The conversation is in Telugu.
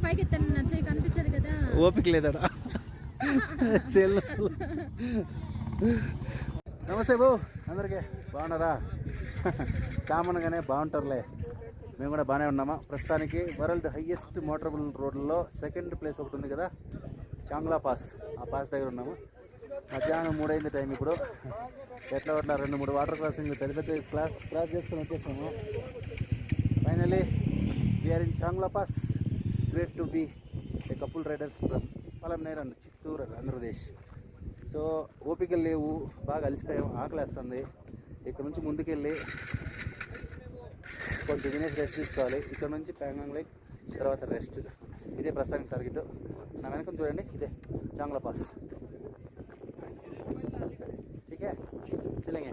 పైకి ఎత్తాను నచ్చే కనిపించదు కదా, ఓపిక లేదడా. నమస్తే బో, అందరికీ బాగున్నారా? కామన్గానే బాగుంటారులే, మేము కూడా బాగానే ఉన్నామా. ప్రస్తుతానికి వరల్డ్ హైయెస్ట్ మోటరబుల్ రోడ్లలో సెకండ్ ప్లేస్ ఒకటి ఉంది కదా, చాంగ్లా పాస్. ఆ పాస్ దగ్గర ఉన్నాము. మధ్యాహ్నం 3 అయింది టైం. ఇప్పుడు ఎట్లా 2-3 వాటర్ క్రాసింగ్ పెద్ద పెద్ద క్రాస్ చేసుకొని వచ్చేసాము. Finally we are in Chagla pass. Great to be a couple riders from Palamaner and Chittoor, Andhra Pradesh. So ఓపికలు లేవు, బాగా అలసిపోయాము, ఆకలేస్తుంది. ఇక్కడ నుంచి ముందుకెళ్ళి కొంచెం తినేసి రెస్ట్ తీసుకోవాలి. ఇక్కడ నుంచి ప్యాంగాంగ్ లేక్, తర్వాత రెస్ట్. ఇదే ప్రస్తుతానికి టార్గెట్. నా వెనక చూడండి, ఇదే చాంగ్లా పాస్. ठीक है, चलेंगे.